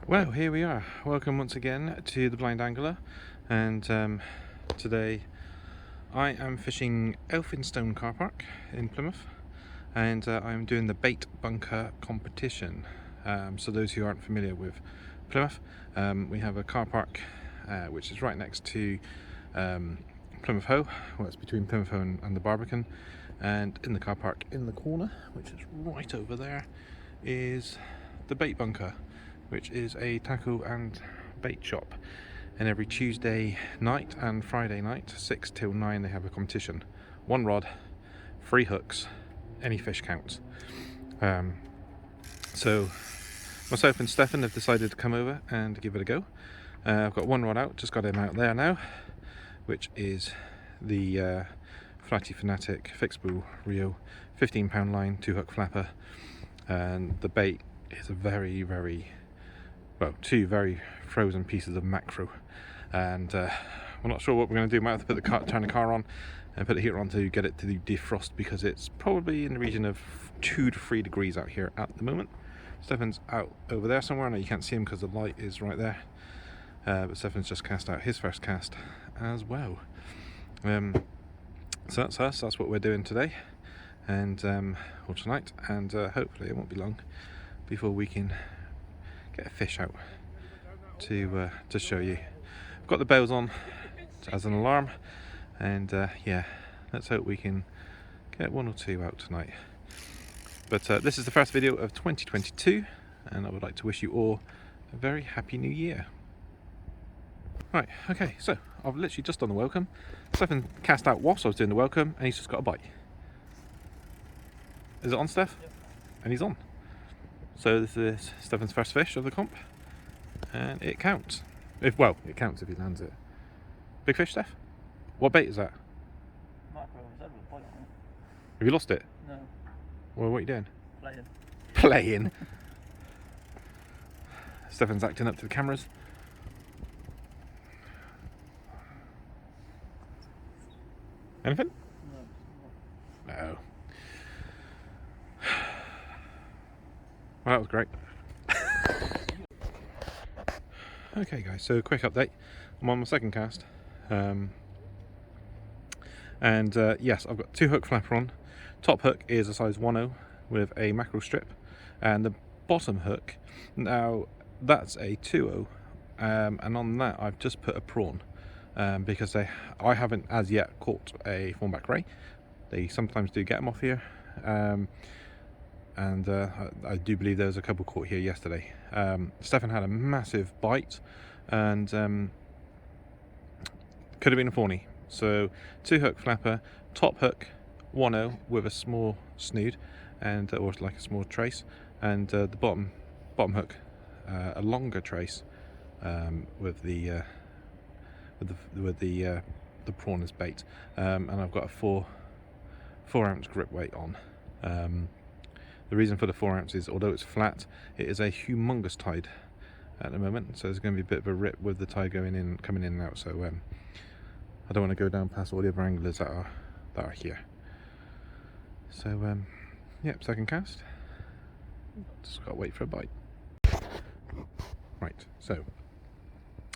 Well, here we are. Welcome once again to the Blind Angler, and today I am fishing Elphinstone Car Park in Plymouth, and I'm doing the bait bunker competition. So those who aren't familiar with Plymouth, we have a car park which is right next to Plymouth Hoe. Well, it's between Plymouth Hoe and the Barbican, and in the car park in the corner, which is right over there, is the bait bunker, which is a tackle and bait shop. And every Tuesday night and Friday night, 6 till 9, they have a competition. One rod, 3 hooks, any fish counts. So myself and Stefan have decided to come over and give it a go. I've got one rod out, just got him out there now, which is the Flatty Fanatic Fixed Spool Rio 15-pound line, 2-hook flapper, and the bait is a two very frozen pieces of mackerel, and we're not sure what we're going to do. Might have to turn the car on and put the heater on to get it to defrost, because it's probably in the region of 2 to 3 degrees out here at the moment. Stefan's out over there somewhere. I know you can't see him because the light is right there, but Stefan's just cast out his first cast as well. So that's us. That's what we're doing today, and or tonight, and hopefully it won't be long before we can get a fish out to show you. I've got the bells on as an alarm, and yeah, let's hope we can get 1 or 2 out tonight. But this is the first video of 2022, and I would like to wish you all a very happy new year. Right, okay, so I've literally just done the welcome. Stefan cast out whilst I was doing the welcome, and he's just got a bite. Is it on, Steph? Yep. And he's on. So this is Stefan's first fish of the comp, and it counts. It counts if he lands it. Big fish, Steph? What bait is that? Mackerel. Is that with a bite on it? Have you lost it? No. Well, what are you doing? Playing. Playing. Stefan's acting up to the cameras. Anything? No. No. Well, that was great. Okay guys, so quick update. I'm on my second cast, and yes, I've got 2-hook flapper on. Top hook is a size 1/0 with a mackerel strip, and the bottom hook, now that's a 2/0, and on that I've just put a prawn, because I haven't as yet caught a thornback ray. They sometimes do get them off here, and I do believe there was a couple caught here yesterday. Stefan had a massive bite, and could have been a fawny. So 2-hook flapper, top hook 1/0 with a small snood, and or like a small trace, and the bottom hook a longer trace, with the prawn as bait, and I've got a 4 ounce grip weight on. The reason for the 4 ounces, although it's flat, it is a humongous tide at the moment, so there's going to be a bit of a rip with the tide coming in and out. So I don't want to go down past all the other anglers that are here. So yep, second cast. Just got to wait for a bite. Right, so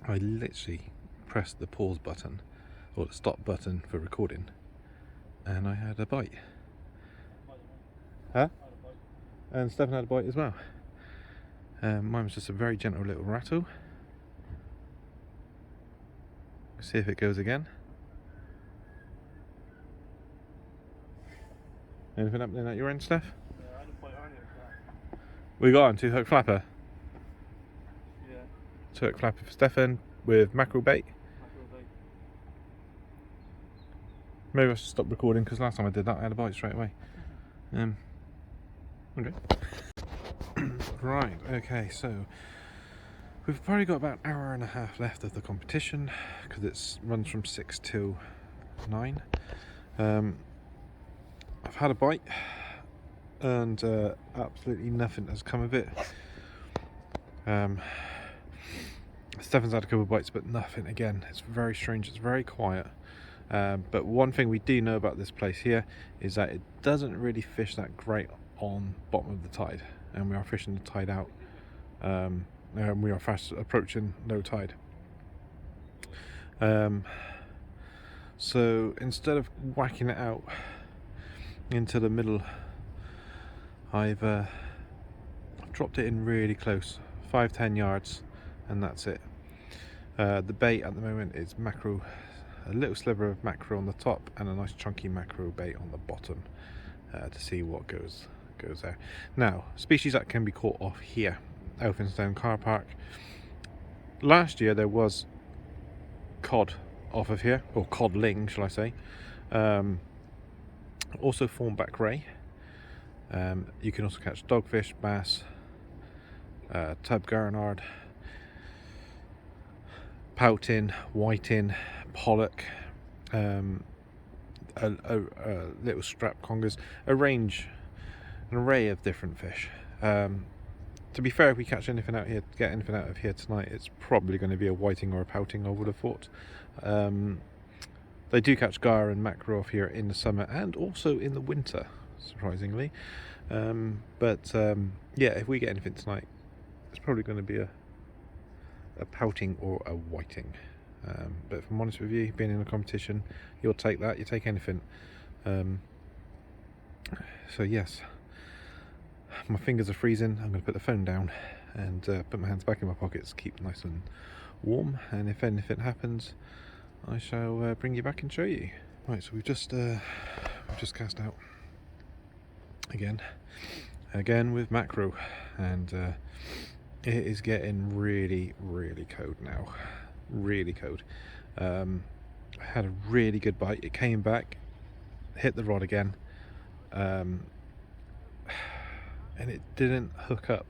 I literally pressed the pause button or the stop button for recording, and I had a bite. Huh? And Stefan had a bite as well. Mine was just a very gentle little rattle. See if it goes again. Anything happening at your end, Steph? Yeah, I had a bite earlier for that. We got on 2-hook flapper. Yeah. 2-hook flapper for Stefan with mackerel bait. Mackerel bait. Maybe I should stop recording, because last time I did that I had a bite straight away. Okay. Right, okay, so we've probably got about an hour and a half left of the competition, because it runs from 6 till 9. I've had a bite, and absolutely nothing has come of it. Stefan's had a couple of bites, but nothing again. It's very strange, it's very quiet. But one thing we do know about this place here is that it doesn't really fish that great on bottom of the tide, and we are fishing the tide out We are fast approaching low tide. So instead of whacking it out into the middle, I've dropped it in really close, 5-10 yards, and that's it. The bait at the moment is mackerel, a little sliver of mackerel on the top and a nice chunky mackerel bait on the bottom, to see what goes there. Now, species that can be caught off here, Elphinstone Car Park. Last year there was cod off of here, or codling shall I say. Also thornback ray. You can also catch dogfish, bass, tub garnard, pouting, whiting, pollock, little strap congers, an array of different fish. To be fair, if we catch anything out here, get anything out of here tonight, it's probably going to be a whiting or a pouting, I would have thought. They do catch gar and mackerel off here in the summer and also in the winter, surprisingly. Yeah, if we get anything tonight, it's probably going to be a pouting or a whiting. But if I'm honest with you, being in a competition, you'll take that, you take anything. So yes, my fingers are freezing. I'm going to put the phone down and put my hands back in my pockets, keep nice and warm, and if anything happens, I shall bring you back and show you. Right, so we've just cast out again with mackerel, and it is getting really cold now, really cold. I had a really good bite. It came back, hit the rod again, and it didn't hook up.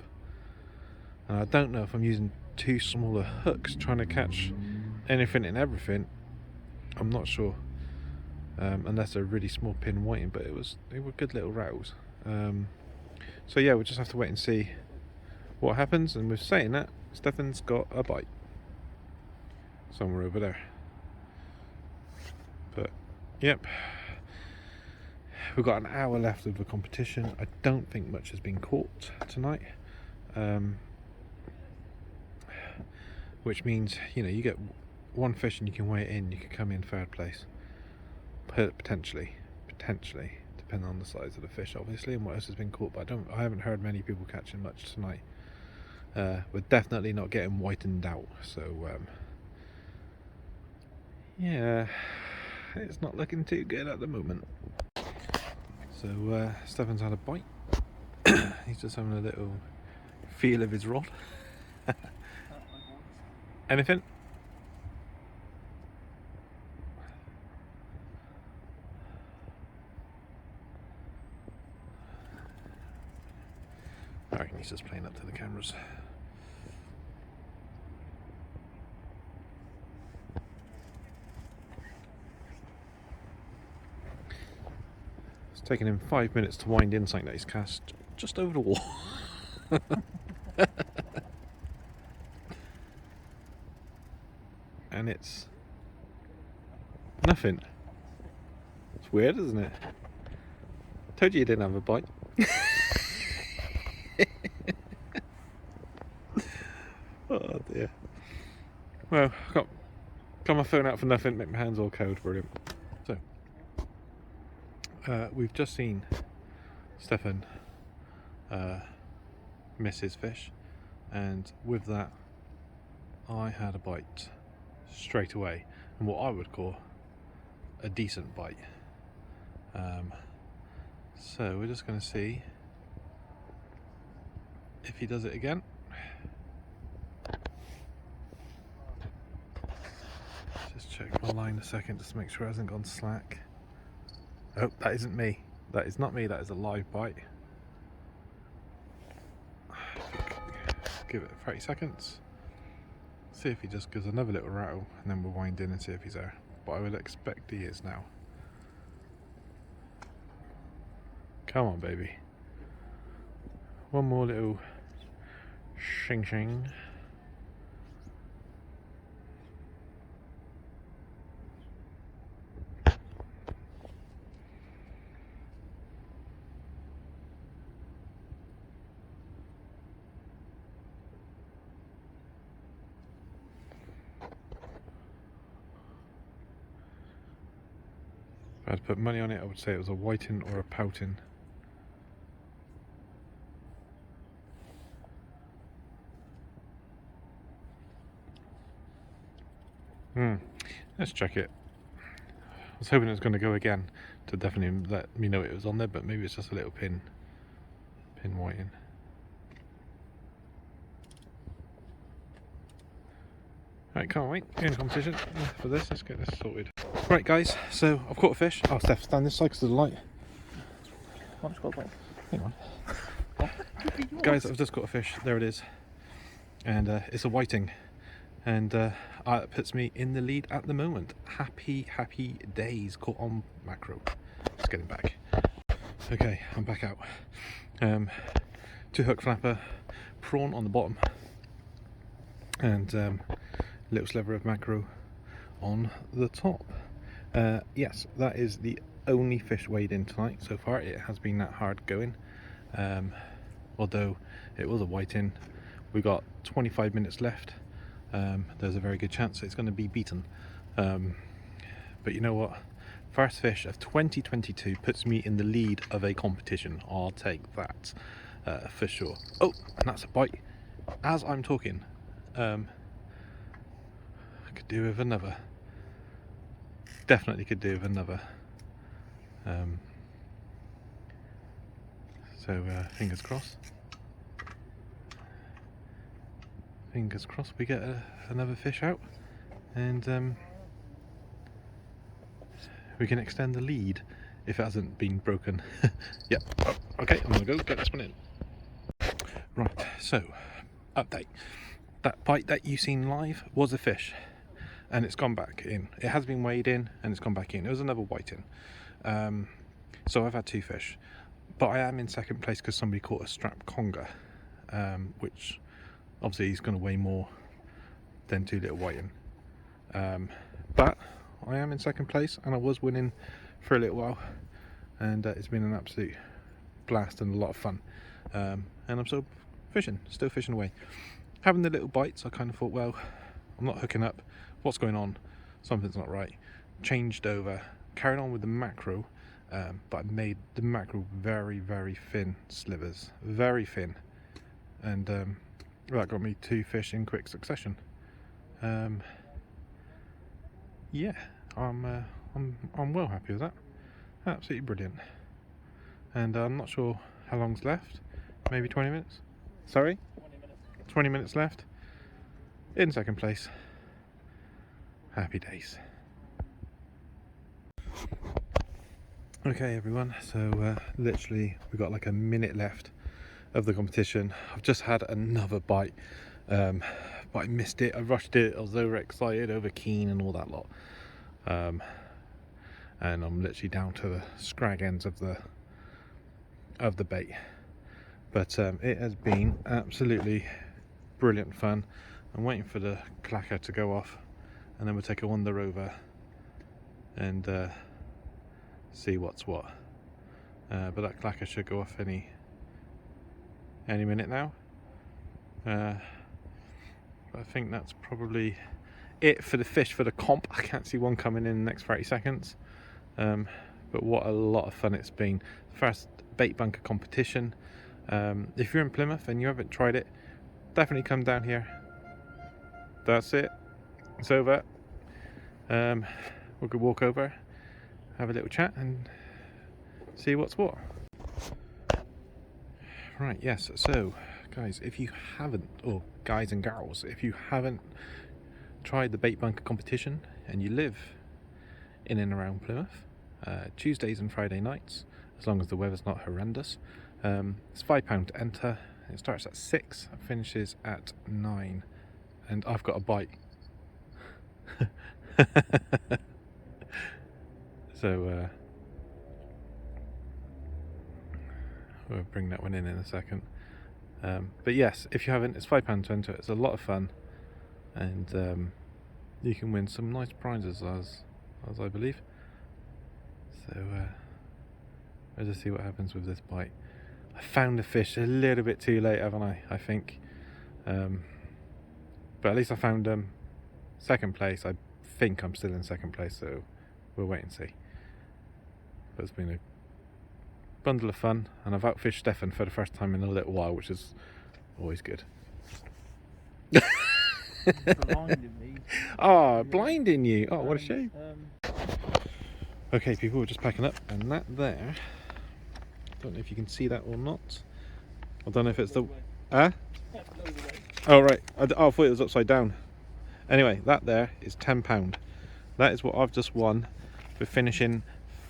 And I don't know if I'm using too smaller hooks trying to catch anything and everything. I'm not sure, unless they're really small pin whiting, but they were good little rattles. So yeah, we'll just have to wait and see what happens. And with saying that, Stefan's got a bite somewhere over there. But yep, we've got an hour left of the competition. I don't think much has been caught tonight, which means, you know, you get one fish and you can weigh it in, you could come in third place, potentially, depending on the size of the fish, obviously, and what else has been caught. But I haven't heard many people catching much tonight. We're definitely not getting whitened out, so yeah, it's not looking too good at the moment. So Stefan's had a bite. He's just having a little feel of his rod. Anything? I reckon he's just playing up to the cameras. It's taken him 5 minutes to wind in something that he's cast just over the wall. And it's nothing. It's weird, isn't it? Told you didn't have a bite. Oh dear. Well, got my phone out for nothing, make my hands all cold. Brilliant. So we've just seen Stefan miss his fish, and with that I had a bite straight away, and what I would call a decent bite. So we're just going to see if he does it again. Just check my line a second just to make sure it hasn't gone slack. Oh, that isn't me. That is not me, that is a live bite. Give it 30 seconds. See if he just gives another little rattle, and then we'll wind in and see if he's there. But I would expect he is now. Come on, baby. One more little shing shing. I had to put money on it, I would say it was a whiting or a pouting. Let's check it. I was hoping it was going to go again to definitely let me know it was on there, but maybe it's just a little pin whiting. Right, can't wait. We're in competition for this. Let's get this sorted. Right, guys. So I've caught a fish. Oh, Steph, stand this side because of the light. I've just got one. Hang on. Guys, I've just caught a fish. There it is, and it's a whiting, and it puts me in the lead at the moment. Happy days. Caught on mackerel. Let's get him back. Okay, I'm back out. 2-hook flapper, prawn on the bottom, and little sliver of mackerel on the top. Yes, that is the only fish weighed in tonight so far. It has been that hard going, although it was a whiting. We got 25 minutes left. There's a very good chance it's going to be beaten, but you know what, first fish of 2022 puts me in the lead of a competition. I'll take that for sure. Oh, and that's a bite as I'm talking. I could do with another. Definitely could do with another. So fingers crossed. Fingers crossed we get another fish out, and we can extend the lead if it hasn't been broken. Yep. Oh, okay, I'm gonna go get this one in. Right. So, update. That bite that you seen live was a fish, and it's gone back in. It has been weighed in, and it's gone back in. It was another whiting. So I've had 2 fish, but I am in second place because somebody caught a strap conger, which obviously he's going to weigh more than 2 little whiting. But I am in second place, and I was winning for a little while, and it's been an absolute blast and a lot of fun. And I'm still fishing away. Having the little bites, I kind of thought, well, I'm not hooking up. What's going on? Something's not right. Changed over, carried on with the mackerel, but I made the mackerel very thin slivers, very thin, and that got me 2 fish in quick succession. Yeah, I'm well happy with that. Absolutely brilliant. And I'm not sure how long's left. Maybe 20 minutes. Sorry? 20 minutes. 20 minutes left. In second place. Happy days. Okay, everyone. So literally, we've got like a minute left of the competition. I've just had another bite, but I missed it. I rushed it. I was overexcited, over keen, and all that lot. And I'm literally down to the scrag ends of the bait. But it has been absolutely brilliant fun. I'm waiting for the clacker to go off, and then we'll take a wander over and see what's what. But that clacker should go off any minute now. I think that's probably it for the fish for the comp. I can't see one coming in the next 30 seconds. But what a lot of fun it's been. First bait bunker competition. If you're in Plymouth and you haven't tried it, definitely come down here. That's it. It's over. We could walk over, have a little chat, and see what's what. Right, yes. So, guys, if you haven't, or guys and girls, if you haven't tried the bait bunker competition and you live in and around Plymouth, Tuesdays and Friday nights, as long as the weather's not horrendous, it's £5 to enter. It starts at 6, finishes at 9, and I've got a bite. So we'll bring that one in a second. But yes, if you haven't, it's £5 to enter. It's a lot of fun, and you can win some nice prizes, as I believe. So let's just see what happens with this bite. I found the fish a little bit too late, haven't I think. But at least I found second place. I think I'm still in second place, so we'll wait and see. but it's been a bundle of fun, and I've outfished Stefan for the first time in a little while, which is always good. Blinding me. Oh, blinding you! Oh, what a shame. Okay, people, we're just packing up, and that there, don't know if you can see that or not. I don't know if it's the... Huh? Oh, right. I thought it was upside down. Anyway, that there is £10. That is what I've just won for finishing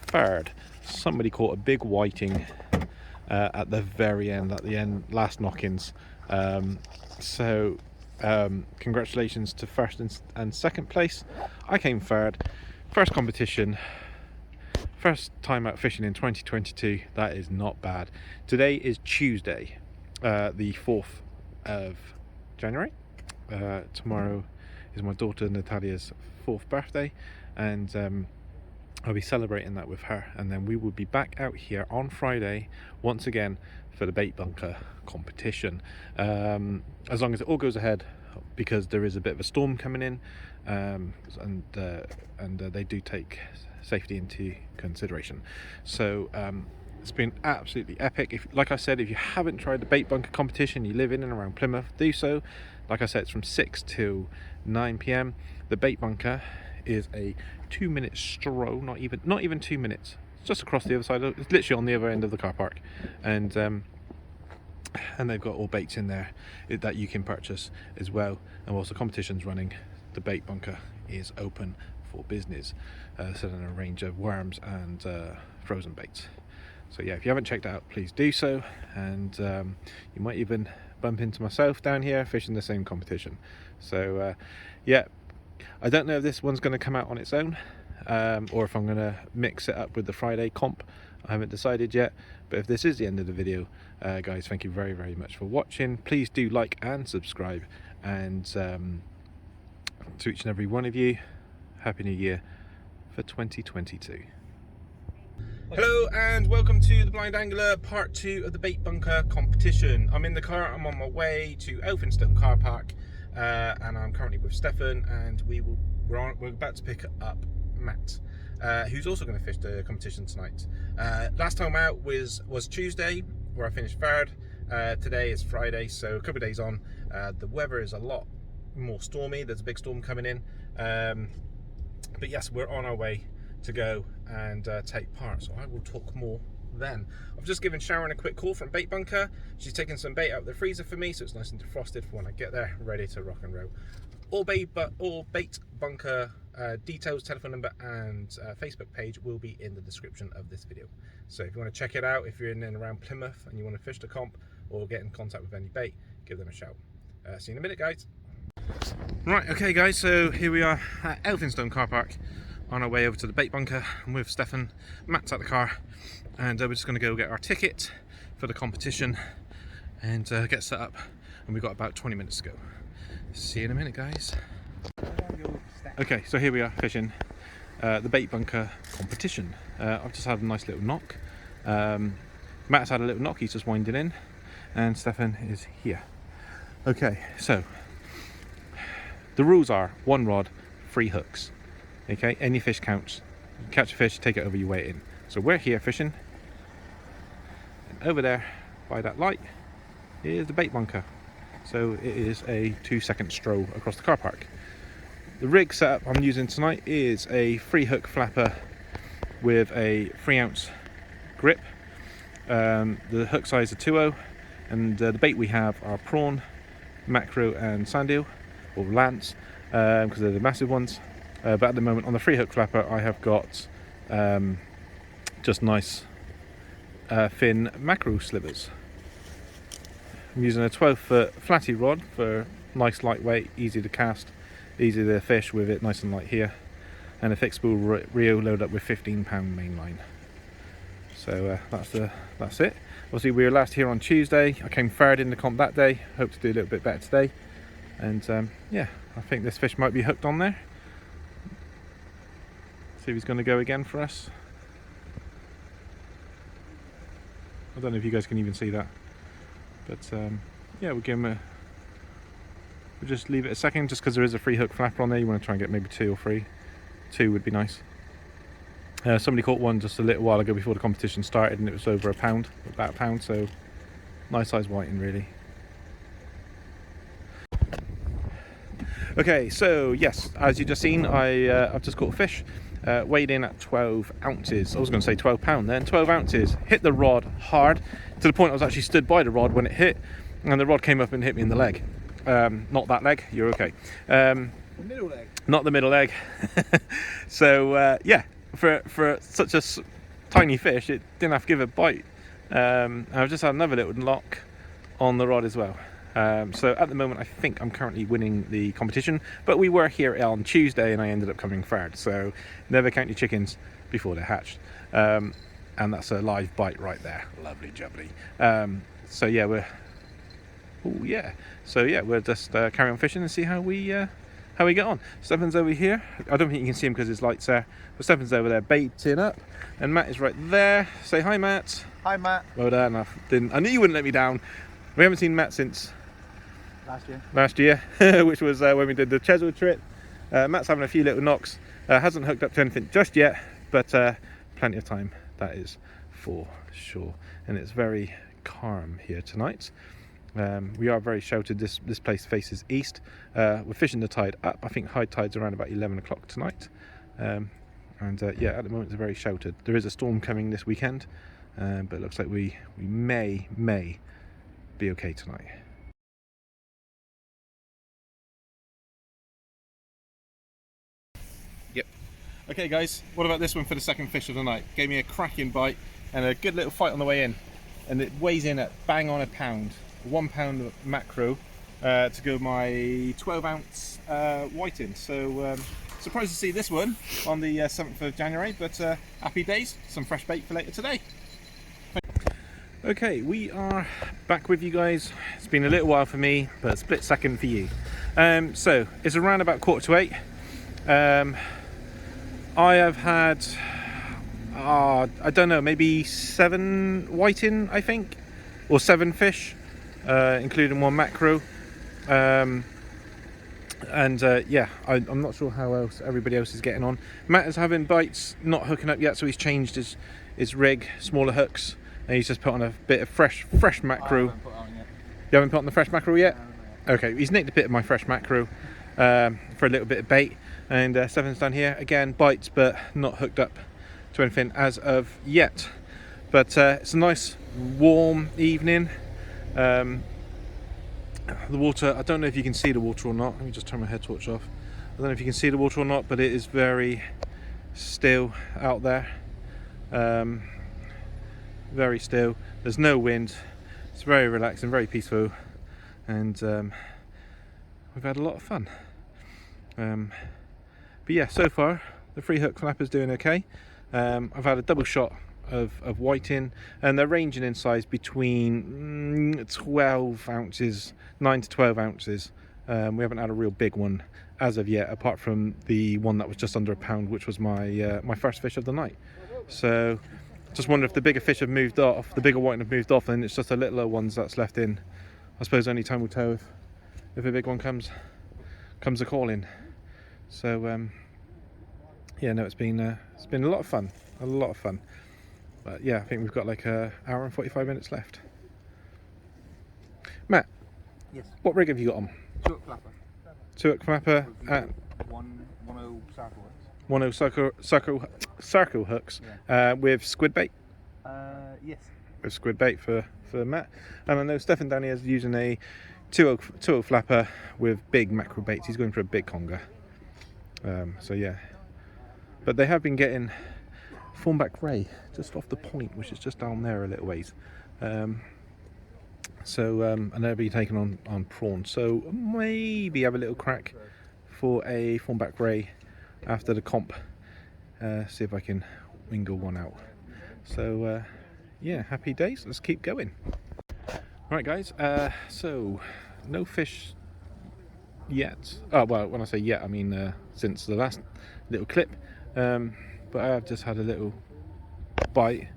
third. Somebody caught a big whiting at the very end, last knock-ins. Congratulations to first and second place. I came third. First competition. First time out fishing in 2022. That is not bad. Today is Tuesday, the 4th of January. Tomorrow is my daughter Natalia's 4th birthday, and I'll be celebrating that with her, and then we will be back out here on Friday once again for the bait bunker competition, as long as it all goes ahead, because there is a bit of a storm coming in, and they do take safety into consideration. So it's been absolutely epic. Like I said, if you haven't tried the bait bunker competition, you live in and around Plymouth, do so. Like I said, it's from 6 till 9 p.m. The bait bunker is a 2-minute stroll, not even 2 minutes. It's just across the other side. It's literally on the other end of the car park, and they've got all baits in there that you can purchase as well. And whilst the competition's running, the bait bunker is open for business, selling a range of worms and frozen baits. So yeah, if you haven't checked it out, please do so, and you might even bump into myself down here fishing the same competition. So yeah, I don't know if this one's going to come out on its own, or if I'm going to mix it up with the Friday comp. I haven't decided yet, but if this is the end of the video, guys, thank you very, very much for watching. Please do like and subscribe, and to each and every one of you, Happy New Year for 2022. Hello and welcome to the Blind Angler part 2 of the bait bunker competition. I'm in the car, I'm on my way to Elphinstone car park, and I'm currently with Stefan, and we're about to pick up Matt, who's also going to fish the competition tonight. Last time out was Tuesday, where I finished third. Today is Friday, so a couple of days on. The weather is a lot more stormy. There's a big storm coming in, but yes, we're on our way to go and take part, so I will talk more then. I've just given Sharon a quick call from Bait Bunker. She's taken some bait out of the freezer for me, so it's nice and defrosted for when I get there, ready to rock and roll. All Bait Bunker details, telephone number and Facebook page will be in the description of this video. So if you want to check it out, if you're in and around Plymouth and you want to fish the comp or get in contact with any bait, give them a shout. See you in a minute, guys. Right, okay guys, so here we are at Elphinstone car park, on our way over to the bait bunker. I'm with Stefan. Matt's at the car, and we're just going to go get our ticket for the competition and get set up, and we've got about 20 minutes to go. See you in a minute, guys. Okay, so here we are fishing the bait bunker competition. I've just had a nice little knock. Matt's had a little knock, he's just winding in, and Stefan is here. Okay, so the rules are 1 rod, 3 hooks. Okay, any fish counts. You catch a fish, take it over, you weigh it in. So we're here fishing, and over there by that light is the bait bunker. So it is a 2-second stroll across the car park. The rig setup I'm using tonight is a 3-hook flapper with a 3-ounce grip. The hook size is 2.0, and the bait we have are prawn, mackerel and sand eel, or lance, because they're the massive ones. But at the moment on the 3-hook flapper I have got just nice thin mackerel slivers. I'm using a 12-foot flatty rod for nice lightweight, easy to cast, easy to fish with it nice and light here, and a fixed spool reel loaded up with 15-pound main line. So that's it. Obviously we were last here on Tuesday. I came third in the comp that day. Hope to do a little bit better today, and yeah, I think this fish might be hooked on there. See if he's going to go again for us. I don't know if you guys can even see that, but yeah, we'll give him we'll just leave it a second, just because there is a 3-hook flapper on there. You want to try and get maybe 2 or 3. 2 would be nice. Somebody caught one just a little while ago before the competition started, and it was over about a pound, so nice size whiting really. Okay, so yes, as you just seen, I've just caught a fish, weighed in at 12 ounces. I was going to say 12 pound then, 12 ounces. Hit the rod hard to the point I was actually stood by the rod when it hit, and the rod came up and hit me in the leg. Not that leg, you're okay. The middle leg. Not the middle leg. So yeah, for such a tiny fish, it didn't have to give a bite. I've just had another little knock on the rod as well. So at the moment I think I'm currently winning the competition, but we were here on Tuesday and I ended up coming third, so never count your chickens before they're hatched. And that's a live bite right there, lovely jubbly. So yeah, we'll just carry on fishing and see how we get on. Stefan's over here. I don't think you can see him because his light's there, but Stefan's over there baiting up, and Matt is right there. Say hi, Matt. Hi, Matt. Well done. I knew you wouldn't let me down. We haven't seen Matt since last year, which was when we did the Chesil trip. Matt's having a few little knocks, hasn't hooked up to anything just yet, but plenty of time, that is for sure. And it's very calm here tonight. We are very sheltered. This place faces east. We're fishing the tide up. I think high tide's around about 11 o'clock tonight. Yeah, at the moment it's very sheltered. There is a storm coming this weekend, but it looks like we may be okay tonight. Yep. Okay guys, what about this one for the second fish of the night? Gave me a cracking bite and a good little fight on the way in, and it weighs in at bang on a pound. 1 pound of mackerel to go my 12 ounce whiting. So surprised to see this one on the 7th of January, but happy days, some fresh bait for later today. Okay, we are back with you guys. It's been a little while for me, but a split second for you. So it's around about 7:45. I have had, I don't know, maybe 7 whiting, I think, or 7 fish, including 1 mackerel. Yeah, I'm not sure how else everybody else is getting on. Matt is having bites, not hooking up yet, so he's changed his rig, smaller hooks, and he's just put on a bit of fresh mackerel. I haven't put on yet. You haven't put on the fresh mackerel yet? No. Okay, he's nicked a bit of my fresh mackerel for a little bit of bait, and Stefan's down here again, bites but not hooked up to anything as of yet. But it's a nice warm evening. The water, I don't know if you can see the water or not. Let me just turn my head torch off. I don't know if you can see the water or not, but it is very still out there. Very still. There's no wind. It's very relaxing, very peaceful, and we've had a lot of fun. But yeah, so far the free hook flapper's doing okay. I've had a double shot of whiting, and they're ranging in size between 12 ounces, 9 to 12 ounces. We haven't had a real big one as of yet, apart from the one that was just under a pound, which was my my first fish of the night. So just wonder if the bigger fish have moved off, the bigger whiting have moved off, and it's just the littler ones that's left in. I suppose only time will tell if a big one comes a calling. So yeah, no, it's been a lot of fun, But yeah, I think we've got like an hour and 45 minutes left. Matt, Yes. what rig have you got on? 2-hook flapper. 2-hook flapper at 1-0 circle hooks. 1-0 circle hooks, Yeah. with squid bait. Yes. With squid bait for Matt, and I know Stefan down here is using a 2-hook flapper with big mackerel baits. He's going for a big conger. So yeah, but they have been getting thornback ray just off the point, which is just down there a little ways. And they'll be taking on prawns. So maybe have a little crack for a thornback ray after the comp. See if I can wingle one out. So yeah, happy days. Let's keep going. Right, guys. So no fish yet. Oh well, when I say yet, I mean since the last little clip. But I have just had a little bite,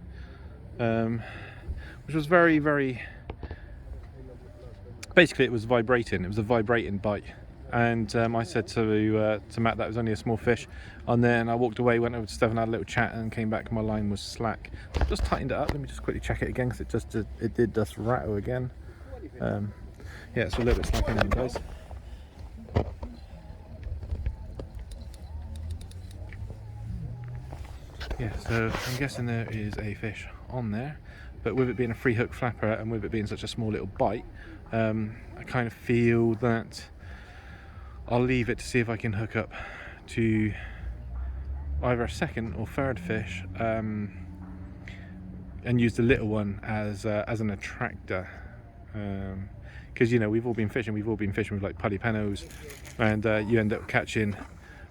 which was very, very. Basically, it was vibrating. It was a vibrating bite. and I said to Matt that it was only a small fish. And then I walked away, went over to Stephen, had a little chat, and came back. My line was slack. Just tightened it up. Let me just quickly check it again because it did just rattle again. Yeah, it's a little bit slack in, guys. Yeah, so I'm guessing there is a fish on there, but with it being a free hook flapper and with it being such a small little bite, I kind of feel that I'll leave it to see if I can hook up to either a second or third fish, and use the little one as an attractor, because you know we've all been fishing with like pully pennos, and you end up catching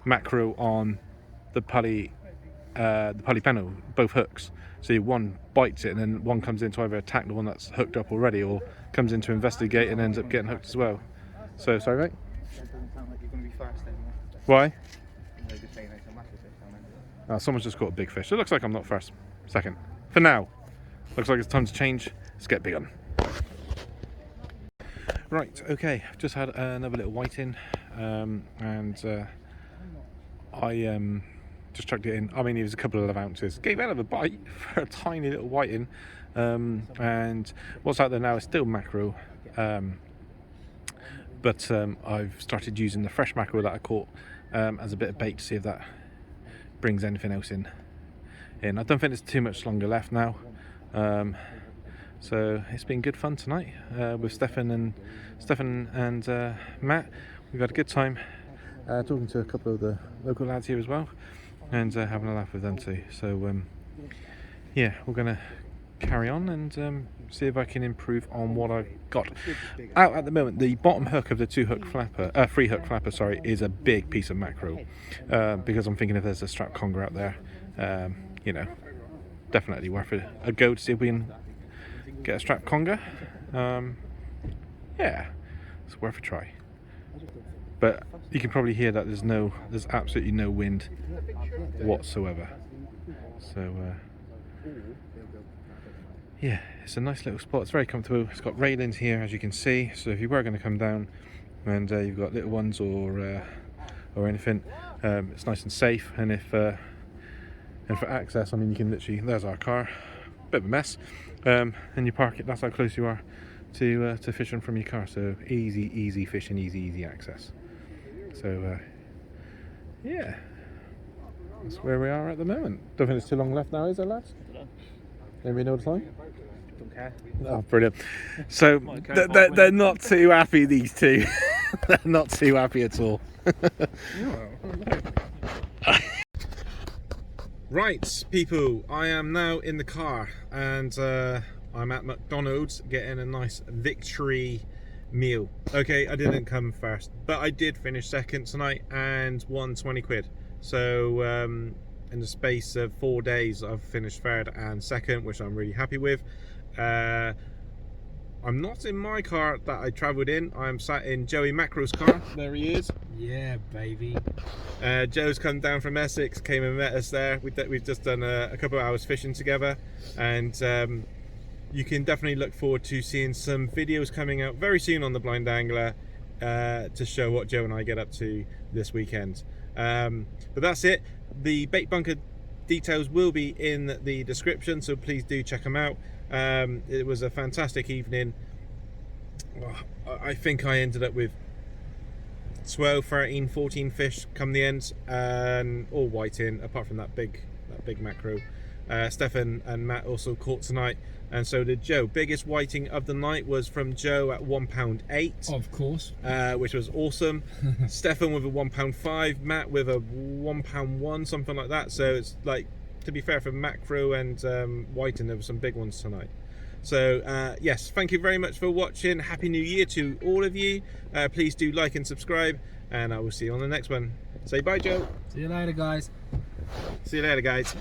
mackerel on the pully penno, both hooks. So one bites it and then one comes in to either attack the one that's hooked up already or comes in to investigate and ends up getting hooked as well. So, sorry mate? That doesn't sound like you're going to be fast anymore. Why? They're just saying it's a massive fish down there. Someone's just caught a big fish. So it looks like I'm not first, second. For now. Looks like it's time to change. Let's get big on. Right, okay. I've just had another little whiting, and I just chucked it in. I mean, it was a couple of ounces. Gave out of a bite for a tiny little whiting. And what's out there now is still mackerel. But I've started using the fresh mackerel that I caught as a bit of bait to see if that brings anything else in. I don't think there's too much longer left now. So it's been good fun tonight with Stefan and Matt. We've had a good time talking to a couple of the local lads here as well, and having a laugh with them too. So yeah, we're gonna carry on and see if I can improve on what I've got out at the moment. The bottom hook of the free hook flapper, sorry, is a big piece of mackerel, because I'm thinking if there's a strap conger out there, you know, definitely worth a go to see if we can get a strap conger. Yeah, it's worth a try. But you can probably hear that there's absolutely no wind whatsoever. So yeah, it's a nice little spot. It's very comfortable. It's got railings here, as you can see. So if you were going to come down and you've got little ones or anything, it's nice and safe. And for access, I mean, you can literally, there's our car, bit of a mess, and you park it. That's how close you are to fishing from your car. So easy fishing, easy access. So yeah, that's where we are at the moment. Don't think there's too long left now, is there, lads? Anybody know the time? Don't care. Oh, brilliant. So they're not too happy, these two. They're not too happy at all. Right, people, I am now in the car and I'm at McDonald's getting a nice victory meal. Okay, I didn't come first, but I did finish second tonight and won 20 quid. So in the space of 4 days, I've finished third and second, which I'm really happy with. I'm not in my car that I travelled in. I'm sat in Joey Mackerel's car. There he is. Yeah, baby. Joe's come down from Essex, came and met us there. We've just done a couple of hours fishing together, and you can definitely look forward to seeing some videos coming out very soon on the Blind Angler to show what Joe and I get up to this weekend. But that's it. The bait bunker details will be in the description, so please do check them out. It was a fantastic evening. I think I ended up with 12, 13, 14 fish come the end, and all whiting apart from that big mackerel. Stefan and Matt also caught tonight, and so did Joe. Biggest whiting of the night was from Joe at £1.8, of course, which was awesome. Stefan with a £1.5, Matt with a £1.1, something like that. So it's like, to be fair, for mackerel and whiting, there were some big ones tonight. So yes, thank you very much for watching. Happy New Year to all of you. Please do like and subscribe, and I will see you on the next one. Say bye, Joe. see you later, guys. See you later, guys.